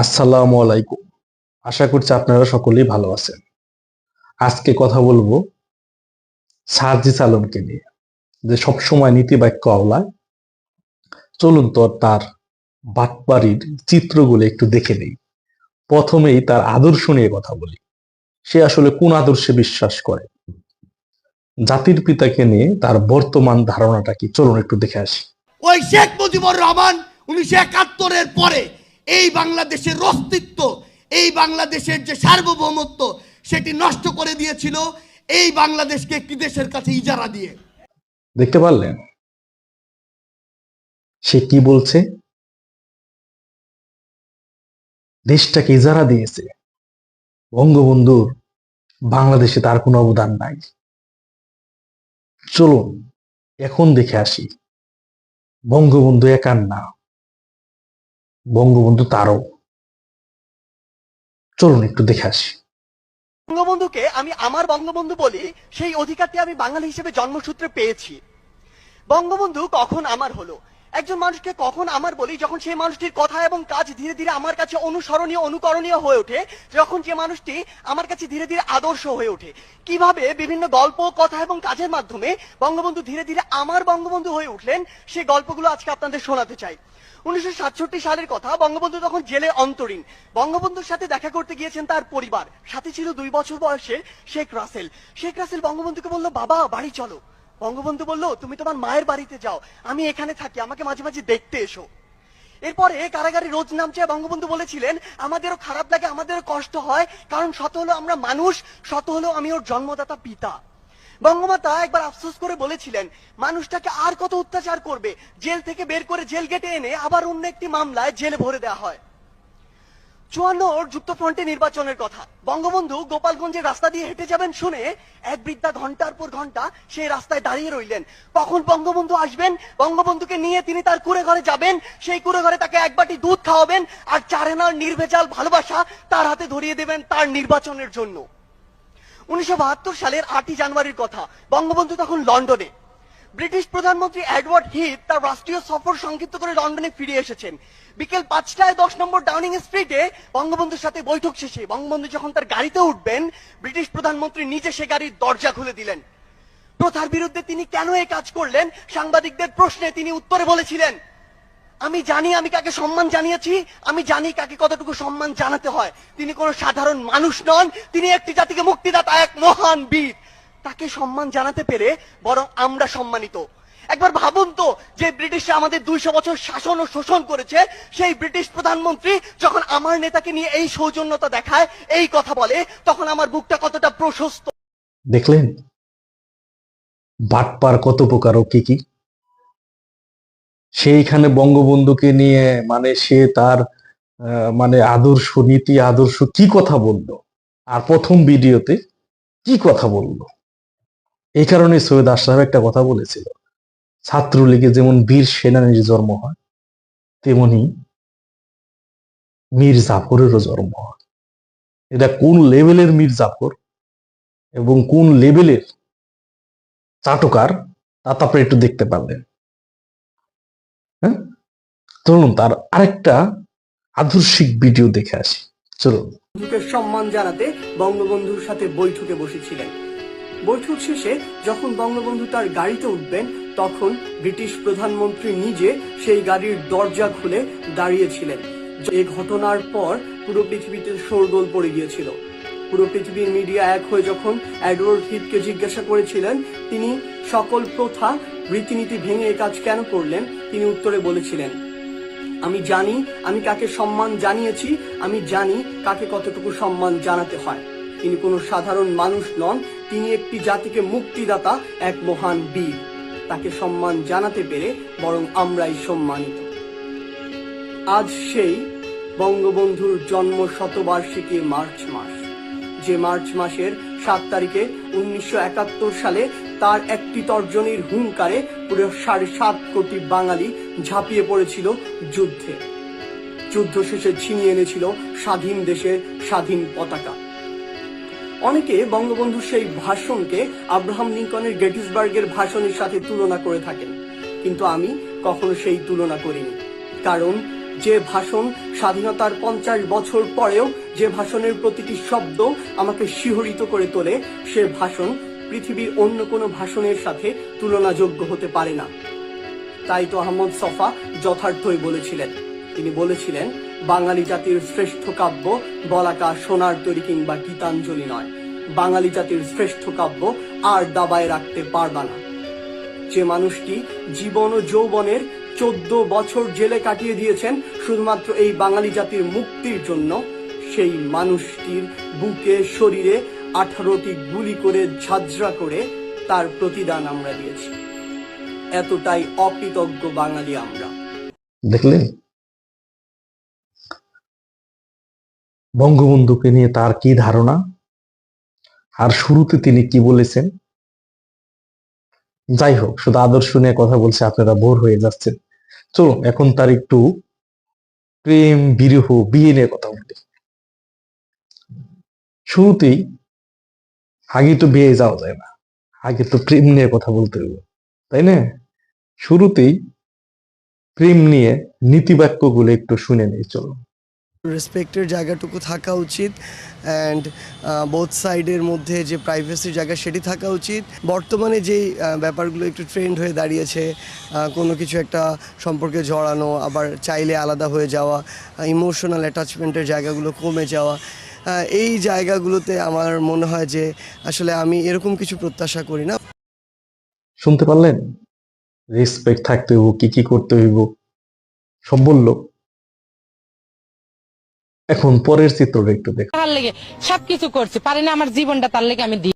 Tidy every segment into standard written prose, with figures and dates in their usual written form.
আসসালামু আলাইকুম। আশা করছি আপনারা সকলেই ভালো আছেন। আজকে কথা বলবো সার্জিস আলমকে নিয়ে, যে সবসময় নীতিবাক্য আওলায়। চলুন তো তার বাটপাড়ির চিত্রগুলো একটু দেখে নেই। প্রথমেই তার আদর্শ নিয়ে কথা বলি। সে আসলে কোন আদর্শে বিশ্বাস করে, জাতির পিতাকে নিয়ে তার বর্তমান ধারণাটা কি, চলুন একটু দেখে আসি। ওই শেখ মুজিবুর রহমান 1971-এর পরে এই বাংলাদেশের অস্তিত্ব, এই বাংলাদেশের যে সার্বভৌমত্ব সেটি নষ্ট করে দিয়েছিল এই বাংলাদেশকে একটি দেশের কাছে ইজারা দিয়ে। দেখতে পারলেন সে কি বলছে? দেশটাকে ইজারা দিয়েছে। বঙ্গবন্ধুর বাংলাদেশে তার কোনো অবদান নাই। চলুন এখন দেখে আসি, বঙ্গবন্ধু একার না, বঙ্গবন্ধু তারও। চলুন একটু দেখে আসি। বঙ্গবন্ধুকে আমি আমার বঙ্গবন্ধু বলি, সেই অধিকারটি আমি বাঙালি হিসেবে জন্মসূত্রে পেয়েছি। বঙ্গবন্ধু কখন আমার হলো, একজন মানুষকে কখন আমার বলি, যখন সেই মানুষটির কথা এবং কাজ ধীরে ধীরে আমার কাছে অনুসরণীয় অনুকরণীয় হয়ে ওঠে, যখন যে মানুষটি আমার কাছে ধীরে ধীরে আদর্শ হয়ে ওঠে। কিভাবে বিভিন্ন গল্প, কথা এবং কাজের মাধ্যমে বঙ্গবন্ধু ধীরে ধীরে আমার বঙ্গবন্ধু হয়ে উঠলেন, সেই গল্পগুলো আজকে আপনাদের শোনাতে চাই। 1967 সালের কথা। বঙ্গবন্ধু তখন জেলে অন্তরীণ। বঙ্গবন্ধুর সাথে দেখা করতে গিয়েছেন তার পরিবার, সাথে ছিল 2 বছর বয়সের শেখ রাসেল। শেখ রাসেল বঙ্গবন্ধুকে বলল, বাবা বাড়ি চলো। বঙ্গবন্ধু বলল, তুমি তোমার মায়ের বাড়িতে যাও, আমি এখানে থাকি, আমাকে মাঝে মাঝে দেখতে এসো। এরপরে কারাগারে রোজ নামছে। বঙ্গবন্ধু বলেছিলেন, আমাদেরও খারাপ লাগে, আমাদেরও কষ্ট হয়, কারণ শত হলো আমরা মানুষ, শত হলো আমি ওর জন্মদাতা পিতা। বঙ্গমাতা একবার আফসোস করে বলেছিলেন, মানুষটাকে আর কত অত্যাচার করবে, জেল থেকে বের করে জেল গেটে এনে আবার অন্য একটি মামলায় জেলে ভরে দেওয়া হয়। 54 যুক্তফ্রন্টে নির্বাচনের কথা। বঙ্গবন্ধু গোপালগঞ্জের রাস্তা দিয়ে হেঁটে যাবেন শুনে এক বৃদ্ধা ঘন্টার পর ঘন্টা সেই রাস্তায় দাঁড়িয়ে রইলেন। কখন বঙ্গবন্ধু আসবেন, বঙ্গবন্ধুকে নিয়ে তিনি তার কুঁড়ে ঘরে যাবেন, সেই কুঁড়ে ঘরে তাকে এক বাটি দুধ খাওয়াবেন, আর 4 আনার নির্ভেজাল ভালোবাসা তার হাতে ধরিয়ে দেবেন তার নির্বাচনের জন্য। 1972 সালের 8 জানুয়ারির কথা। বঙ্গবন্ধু তখন লন্ডনে। ব্রিটিশ প্রধানমন্ত্রী এডওয়ার্ড হিথ তার রাষ্ট্রীয় সফর সংক্ষিপ্ত করে লন্ডনে ফিরে এসেছেন। বিকেল 5টায় 10 নম্বর ডাউনিং স্ট্রিটে বঙ্গবন্ধুর সাথে বৈঠক শেষে বঙ্গবন্ধু যখন তার গাড়িতে উঠবেন, ব্রিটিশ প্রধানমন্ত্রী নিজে সে গাড়ির দরজা খুলে দিলেন। প্রথার বিরুদ্ধে তিনি কেন এই কাজ করলেন, সাংবাদিকদের প্রশ্নে তিনি উত্তরে বলেছিলেন, আমি জানি আমি কাকে সম্মান জানিয়েছি, আমি জানি কাকে কতটুকু সম্মান জানাতে হয়। তিনি কোনো সাধারণ মানুষ নন, তিনি একটি জাতিকে মুক্তিদাতা, এক মহান বীর। তাকে সম্মান জানাতে পেরে বরং আমরা সম্মানিত। একবার ভাবুন তো, যে ব্রিটিশরা আমাদের 200 বছর শাসন ও শোষণ করেছে, সেই ব্রিটিশ প্রধানমন্ত্রী যখন আমার নেতাকে নিয়ে এই সৌজন্যতা দেখায়, এই কথা বলে, তখন আমার বুকটা কতটা প্রশস্ত। দেখলেন বাটপার কত প্রকার ও কি কি। সেইখানে বঙ্গবন্ধুকে নিয়ে সে তার আদর্শ, নীতি আদর্শ কি কথা বললো, আর প্রথম ভিডিওতে কি কথা বললো। এই কারণে সৈয়দ আশরাফ একটা কথা বলেছিল, ছাত্রলীগে যেমন বীর সেনানীর জন্ম হয়, তেমনি মীর জাফরেরও জন্ম হয়। এটা কোন লেভেলের মীর জাফর এবং কোন লেভেলের চাটকার, তা তো আপনি একটু দেখতে পারলেন। হ্যাঁ, চলুন তার আরেকটা আদর্শিক ভিডিও দেখে আসি। চলুন। সম্মান জানাতে বঙ্গবন্ধুর সাথে বৈঠকে বসেছিলেন। বৈঠক শেষে যখন বঙ্গবন্ধু তার গাড়িতে উঠবেন, তখন ব্রিটিশ প্রধানমন্ত্রী নিজে সেই গাড়ির দরজা খুলে দাঁড়িয়েছিলেন। এই ঘটনার পর পুরো পৃথিবীতে শোরগোল পড়ে গিয়েছিল। পুরো পৃথিবীর মিডিয়া এক হয়ে যখন এডওয়ার্ড হিথকে জিজ্ঞাসা করেছিলেন তিনি সকল প্রথা রীতিনীতি ভেঙে এই কাজ কেন করলেন, তিনি উত্তরে বলেছিলেন, আমি জানি আমি কাকে সম্মান জানিয়েছি, আমি জানি কাকে কতটুকু সম্মান জানাতে হয়। তিনি কোনো সাধারণ মানুষ নন, তিনি একটি জাতিকে মুক্তিদাতা, এক মহান বীর। তাকে সম্মান জানাতে পেরে বরং আমরাই সম্মানিত। আজ সেই বঙ্গবন্ধুর জন্ম শতবার্ষিকী মার্চ মাস, যে মার্চ মাসের 7 তারিখে 1971 সালে তার একটি তর্জনীর হুঙ্কারে পুরো 7.5 কোটি বাঙালি ঝাঁপিয়ে পড়েছিল যুদ্ধে। যুদ্ধ শেষে ছিনিয়ে এনেছিল স্বাধীন দেশের স্বাধীন পতাকা। অনেকে বঙ্গবন্ধুর সেই ভাষণকে আব্রাহাম লিঙ্কনের গেটিসবার্গের ভাষণের সাথে তুলনা করে থাকেন, কিন্তু আমি কখনো সেই তুলনা করিনি। কারণ যে ভাষণ স্বাধীনতার 50 বছর পরেও যে ভাষণের প্রতিটি শব্দ আমাকে শিহরিত করে তোলে, সে ভাষণ পৃথিবীর অন্য কোনো ভাষণের সাথে তুলনাযোগ্য হতে পারে না। তাই তো আহমদ ছফা যথার্থই বলেছিলেন। তিনি বলেছিলেন, বাঙালি জাতির শ্রেষ্ঠ কাব্য বলাকা সোনার তরী কিংবা গীতাঞ্জলি নয়, বাঙালি জাতির শ্রেষ্ঠ কাব্য আর দাবায় রাখতে পারবা না। যে মানুষটি জীবন ও যৌবনের 14 বছর জেলে কাটিয়ে দিয়েছেন শুধুমাত্র এই বাঙালি জাতির মুক্তির জন্য, সেই মানুষটির বুকে শরীরে 18টি গুলি করে ঝাঁঝরা করে তার প্রতিদান আমরা দিয়েছি। এতটাই অকৃতজ্ঞ বাঙালি আমরা। দেখলেন বঙ্গবন্ধুকে নিয়ে তার কি ধারণা, আর শুরুতে তিনি কি বলেছেন। যাই হোক, শুধু আদর্শ নিয়ে কথা বলছে, আপনারা বোর হয়ে যাচ্ছেন। চলুন এখন তার একটু প্রেম বিরহ বিয়ে নিয়ে কথা বলি। শুরুতেই আগে তো বিয়ে যাওয়া যায় না, আগে তো প্রেম নিয়ে কথা বলতে হবে, তাই না? শুরুতেই প্রেম নিয়ে নীতিবাক্যগুলো একটু শুনে নেই, চলো। রেসপেক্টের জায়গাটুকু থাকা উচিত, অ্যান্ড বোথ সাইডের মধ্যে যে প্রাইভেসির জায়গা সেটি থাকা উচিত। বর্তমানে যেই ব্যাপারগুলো একটু ট্রেন্ড হয়ে দাঁড়িয়েছে, কোনো কিছু একটা সম্পর্কে জড়ানো, আবার চাইলে আলাদা হয়ে যাওয়া, ইমোশনাল অ্যাটাচমেন্টের জায়গাগুলো কমে যাওয়া, এই জায়গাগুলোতে আমার মনে হয় যে আসলে আমি এরকম কিছু প্রত্যাশা করি না। শুনতে পারলেন? রেসপেক্ট থাকতে হইব, কি কি করতে হইব সব বললো। এখন পরের চিত্রটা একটু দেখ। তার লেগে সবকিছু করছি, পারি না আমার জীবনটা তার লেগে আমি দিই।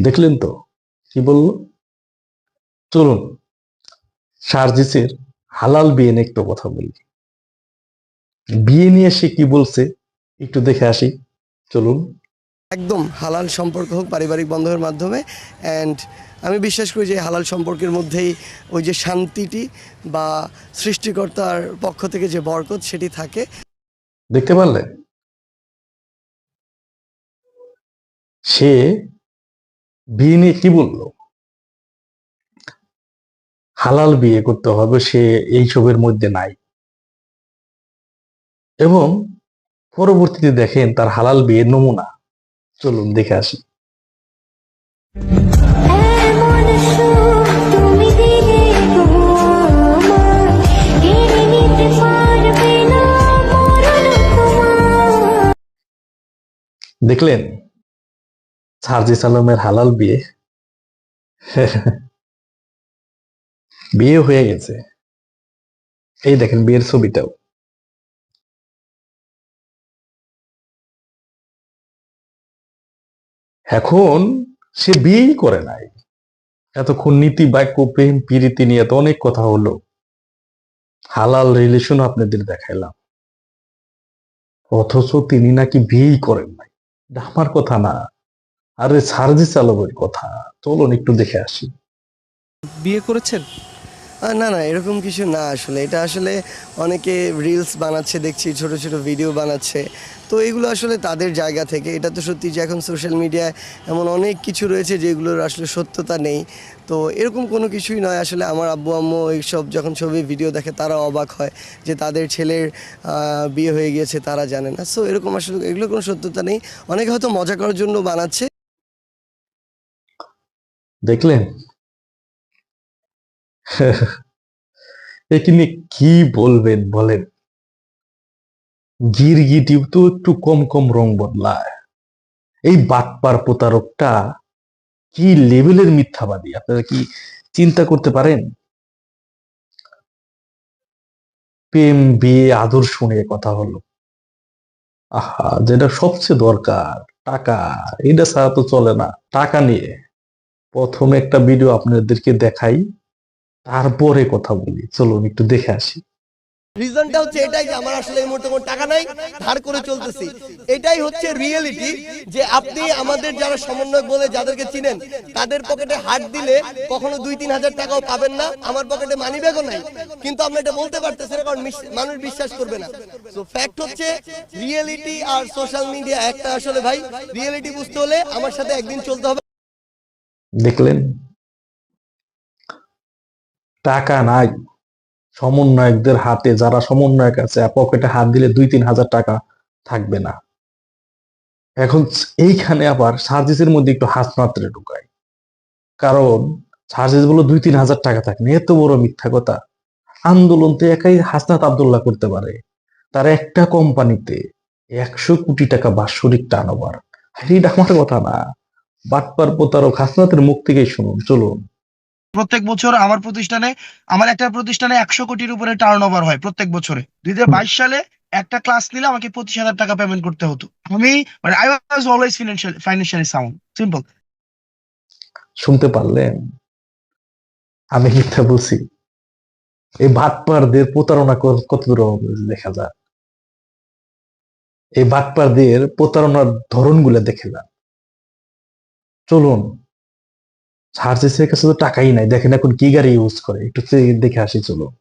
দেখলেন তো কি বললো? চলুন সার্জিসের হালাল বিয়ে নিয়ে একটু কথা বলি। বিয়ে নিয়ে সে কি বলছে একটু দেখে আসি, চলুন। একদম হালাল সম্পর্ক হোক পারিবারিক বন্ধনের মাধ্যমে, অ্যান্ড আমি বিশ্বাস করি যে হালাল সম্পর্কের মধ্যেই ওই যে শান্তিটি বা সৃষ্টিকর্তার পক্ষ থেকে যে বরকত সেটি থাকে। দেখতে পারলে সে বিয়ে নিয়ে কি বলল? হালাল বিয়ে করতে হবে, সে এইসবের মধ্যে নাই। এবং পরবর্তীতে দেখেন তার হালাল বিয়ের নমুনা, চলুন দেখে আসি। দেখলেন সার্জিস আলমের হালাল বিয়ে? বিয়ে হয়ে গেছে, এই দেখেন বিয়ের ছবিটাও। এখন সে বিয়েই করে নাই। এতক্ষণ নীতি বাক্য প্রেম প্রীতি নিয়ে তো অনেক কথা হলো, হালাল রিলেশন আপনাদের দেখাইলাম, অথচ তিনি নাকি বিয়েই করেন নাই। এটা আমার কথা না, আরে সার্জিস আলমের কথা। চলুন একটু দেখে আসি। বিয়ে করেছেন? না না, এরকম কিছু না। আসলে এটা আসলে অনেকে রিলস বানাচ্ছে দেখছি, ছোট ছোট ভিডিও বানাচ্ছে, তো এগুলো আসলে তাদের জায়গা থেকে। এটা তো সত্যি যে এখন সোশ্যাল মিডিয়ায় এমন অনেক কিছু রয়েছে যেগুলোর আসলে সত্যতা নেই, তো এরকম কোনো কিছুই নয়। আসলে আমার আব্বু আম্মু এইসব যখন ছবি ভিডিও দেখে তারা অবাক হয় যে তাদের ছেলের বিয়ে হয়ে গিয়েছে, তারা জানে না। সো এরকম আসলে এগুলোর কোনো সত্যতা নেই, অনেকে হয়তো মজা করার জন্য বানাচ্ছে। দেখলেন একে নিয়ে কি বলবেন বলেন? গিরগিটিও তো একটু কম কম রং বদলায়। এই বাটপার প্রতারকটা কি লেভেলের মিথ্যাবাদী আপনারা কি চিন্তা করতে পারেন? প্রেম বিয়ে আদর্শ নিয়ে কথা হলো, আহা যেটা সবচেয়ে দরকার টাকা, এটা ছাড়া তো চলে না। টাকা নিয়ে প্রথমে একটা ভিডিও আপনাদেরকে দেখাই, তারপরে কথা বলি, চলুন একটু দেখে আসি। রিজনটা হচ্ছে এটাই যে আমার আসলে এই মুহূর্তে কোনো টাকা নাই, ধার করে চলতেছি। এটাই হচ্ছে রিয়েলিটি, যে আপনি আমাদের যারা সমন্বয়ক বলে যাদেরকে চিনেন তাদের পকেটে হাত দিলে কখনো 2-3 হাজার টাকাও পাবেন না, আমার পকেটে মানি ব্যাগও নাই, কিন্তু আমরা এটা বলতে পারতেছি না কারণ মানুষ বিশ্বাস করবে না। তো ফ্যাক্ট হচ্ছে রিয়েলিটি আর সোশ্যাল মিডিয়া একটা। আসলে ভাই রিয়েলিটি বুঝতে হলে আমার সাথে একদিন চলতে হবে। দেখলেন, টাকা নাই সমন্বয়কদের হাতে, যারা সমন্বয়ক আছে পকেটে হাত দিলে 2-3 হাজার টাকা থাকবে না। এখন এইখানে আবার সার্জিসের মধ্যে একটু হাত মাত্রে ঢুকায়, কারণ সার্জিস বলো 2-3 হাজার টাকা থাকে না, এত বড় মিথ্যা কথা। আন্দোলন তো একাই হাসনাত আব্দুল্লাহ করতে পারে, তার একটা কোম্পানিতে 100 কোটি টাকা বাৎসরিক টার্ন ওভার। এটা আমার কথা না, বাটপার প্রতারক হাসনাতের মুখ থেকেই শুনুন, চলুন। প্রত্যেক বছর আমার প্রতিষ্ঠানে, আমার একটা প্রতিষ্ঠানে 100 কোটির উপরে টার্ন ওভার হয় প্রত্যেক বছরে। 2022 সালে একটা ক্লাস নিলে আমাকে 25,000 টাকা পেমেন্ট করতে হতো। আমি মানে I was always financially sound, simple. শুনতে পারলেন আমি মিথ্যা বলছি? এই বাটপারদের প্রতারণা কত দূর দেখা যায়, এই বাটপারদের প্রতারণার ধরনগুলো দেখে যান। চলুন, সার্জিসের কাছে তো টাকাই নাই, দেখেন এখন কি গাড়ি ইউজ করে, একটু দেখে আসি, চলুন।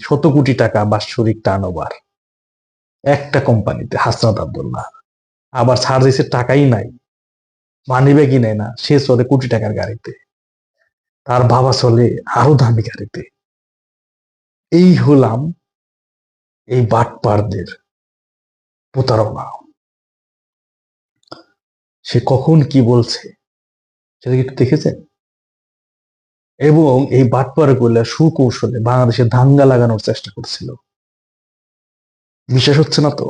শত কোটি টাকা বাৎসরিক টার্ন ওভার একটা কোম্পানিতে, হাসনাত আব্দুল্লাহ। আবার সার্জিসের টাকাই নাই, মানি ব্যাগই নেয় না, সে চলে কোটি টাকার গাড়িতে, তার বাবা চলে আরো দামি গাড়িতে। এই হলাম এই বাটপারদের প্রতারণা। সে কখন কি বলছে সেটা কি একটু দেখেছেন? এবং এই বাটপার গুলা সুকৌশলে বাংলাদেশে দাঙ্গা লাগানোর চেষ্টা করছিল। বিশ্বাস হচ্ছে না তো?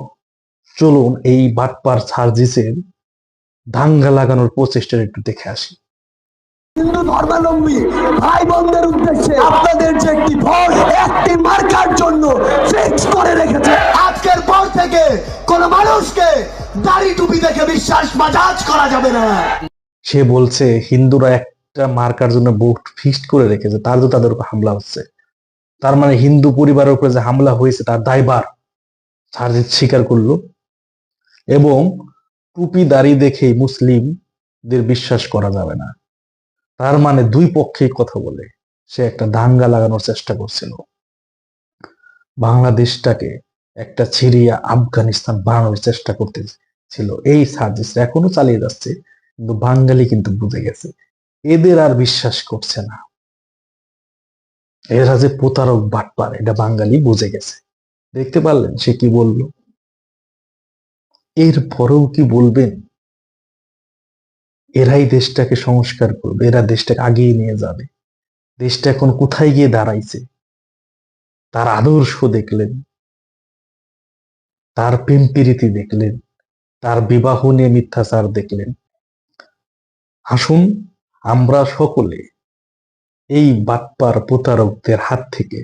চলুন এই বাটপার সার্জিসের দাঙ্গা লাগানোর প্রচেষ্টা একটু দেখে আসি। হিন্দু ধর্মাবলম্বী ভাই বোনদের উদ্দেশ্যে আপনাদের যে একটি ভোট, একটি মার্কার জন্য ফিক্স করে রেখেছে। আজকের পর থেকে কোন মানুষকে দাড়ি টুপি দেখে বিশ্বাস বাজাজ করা যাবে না। সে বলছে হিন্দুরা একটা মার্কার জন্য ভোট ফিক্সড করে রেখেছে, তার তো তাদের উপর হামলা হচ্ছে। তার মানে হিন্দু পরিবারের উপরে যে হামলা হয়েছে তার দায়ভার সার্জিস স্বীকার করলো। এবং টুপি দাড়ি দেখেই মুসলিমদের বিশ্বাস করা যাবে না, তার মানে দুই পক্ষেই কথা বলে সে একটা দাঙ্গা লাগানোর চেষ্টা করছিল। বাংলাদেশটাকে একটা সিরিয়া আফগানিস্তান বানানোর চেষ্টা করতেছিল এই সার্জিস, এখনো চালিয়ে যাচ্ছে। কিন্তু বাঙালি কিন্তু বুঝে গেছে, এদের আর বিশ্বাস করছে না, এরা যে প্রতারক বাটপার এটা বাঙালি বুঝে গেছে। দেখতে পারলেন সে কি বলল? এর পরেও কি বলবেন? এরাই দেশটাকে সংস্কার করবে, এরা দেশটাকে আগিয়ে নিয়ে যাবে। দেশটা এখন কোথায় গিয়ে দাঁড়াইছে তার আদর্শ দেখলেন, তার প্রেম প্রীতি দেখলেন, তার বিবাহ নিয়ে মিথ্যাচার দেখলেন। আসুন আমরা সকলে এই বাটপার প্রতারকদের হাত থেকে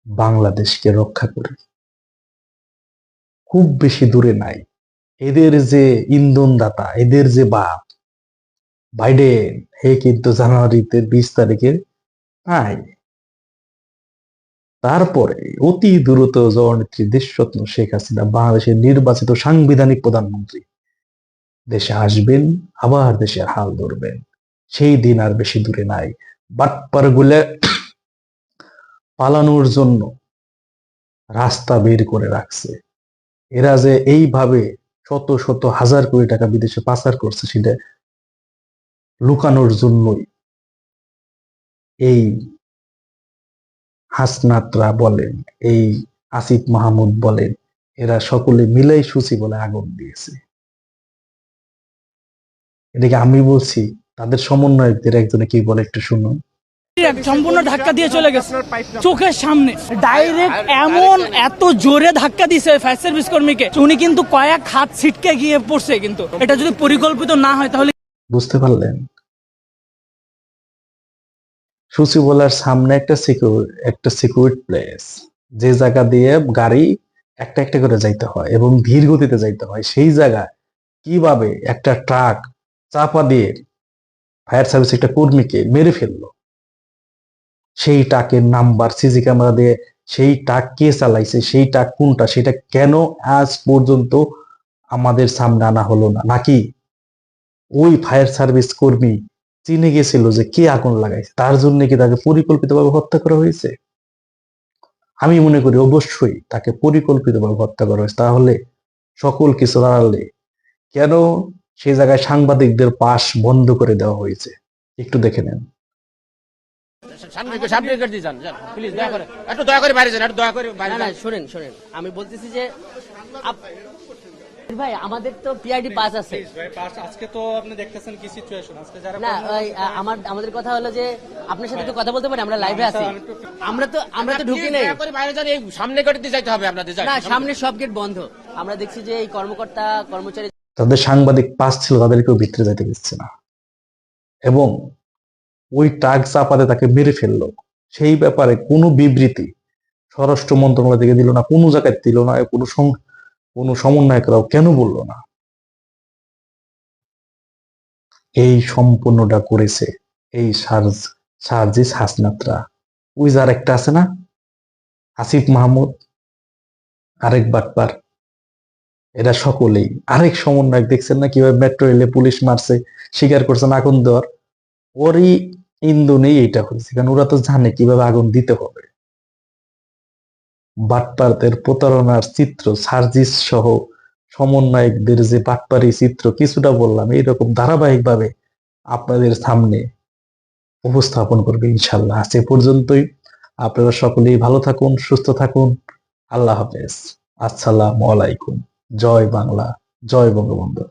বাংলাদেশকে রক্ষা করি। খুব বেশি দূরে নাই, এদের যে ইন্ধনদাতা, এদের যে বাপ বাইডেন, হে কিন্তু জানুয়ারিতে 20 তারিখে নাই। তারপরে অতি দ্রুত জননেত্রী দেশরত্ন শেখ হাসিনা বাংলাদেশের নির্বাচিত সাংবিধানিক প্রধানমন্ত্রী দেশে আসবেন, আবার দেশের হাল ধরবেন। সেই দিন আর বেশি দূরে নাই। বাটপার গুলা পালানোর জন্য রাস্তা বের করে রাখছে। এরা যে এইভাবে শত শত হাজার কোটি টাকা বিদেশে পাচার করছে সেটা লুকানোর জন্যই এই হাসনাতরা বলেন, এই আসিফ মাহমুদ বলেন, এরা সকলে মিলেই সূচি বলে আগুন দিয়েছে। এটাকে আমি বলছি, তাদের সমন্বয়কদের একজনে কি বলে একটু শুনুন। সম্পূর্ণ ধাক্কা দিয়ে চলে গেছে চোখের সামনে, ডাইরেক্ট এমন এত জোরে ধাক্কা দিছে ফায়ার সার্ভিস কর্মীকে, উনি কিন্তু কয়েক হাত ছিটকে গিয়ে পড়ছে। কিন্তু এটা যদি পরিকল্পিত না হয় তাহলে বুঝতে পারলেন? সূচিবলার সামনে একটা সিকিউরিট প্লেস, যে জায়গা দিয়ে গাড়ি একটা একটা করে যাইতে হয় এবং ধীর গতিতে যাইতে হয়, সেই জায়গায় কিভাবে একটা ট্রাক চাপা দিয়ে ফায়ার সার্ভিস একটা কর্মীকে মেরে ফেললো। সেই ট্রাকের নাম্বার সিসি ক্যামেরা দিয়ে, সেই ট্রাক কে চালাইছে, সেই ট্রাক কোনটা, সেটা কেন আজ পর্যন্ত আমাদের সামনে আনা হলো না? নাকি ওই ফায়ার সার্ভিস কর্মী চিনে গেছিল যে কে আগুন লাগাইছে, তার জন্য কি তাকে পরিকল্পিতভাবে হত্যা করা হয়েছে? আমি মনে করি অবশ্যই তাকে পরিকল্পিতভাবে হত্যা করা হয়েছে। তাহলে সকল কিছু দাঁড়ালে কেন সেই জায়গায় সাংবাদিকদের পাশ বন্ধ করে দেওয়া হয়েছে একটু দেখে নেন। শুনেন আমি বলতেছি যে ভাই আমাদের তো পিআইডি পাস আছে আজকে তো আপনি দেখতেছেন কি সিচুয়েশন আজকে যারা না আমাদের কথা হলো যে আপনার সাথে একটু কথা বলতে পারি, আমরা লাইভে আছি, আমরা তো ঢুকি নাই সামনে গেট দিয়ে যাইতে হবে আপনাদের। না, সামনে সব গেট বন্ধ। আমরা দেখছি যে এই কর্মকর্তা কর্মচারী তাদের সাংবাদিক পাস ছিল, তাদেরকেও ভিতরে যেতে দিচ্ছে না, এবং ওই ট্রাক চাপাতে তাকে মেরে ফেললো। সেই ব্যাপারে কোনো বিবৃতি স্বরাষ্ট্র মন্ত্রণালয় থেকে দিল না, কোনো জায়গায় দিল না, কোনো সমন্বয়করাও কেন বললো না? এই সম্পূর্ণটা করেছে এই সার্জিস হাসনাতরা। ওই যার একটা আছে না, আসিফ মাহমুদ, আরেক বাটপার, এরা সকলেই। আরেক সমন্বয়ক দেখছেন না কিভাবে মেট্রো রেলে পুলিশ মারছে, স্বীকার করছেন আগুন দেওয়ার। ওরই ইন্ধনেই এটা হয়েছে, কারণ ওরা তো জানে কিভাবে আগুন দিতে হবে। বাটপারদের প্রতারণার চিত্র, সার্জিস সহ সমন্বয়কদের যে বাটপারি চিত্র কিছুটা বললাম, এইরকম ধারাবাহিকভাবে আপনাদের সামনে উপস্থাপন করবে ইনশাল্লাহ। আজ এ পর্যন্তই। আপনারা সকলেই ভালো থাকুন, সুস্থ থাকুন। আল্লাহ হাফেজ। আসসালামু আলাইকুম। জয় বাংলা, জয় বঙ্গবন্ধু।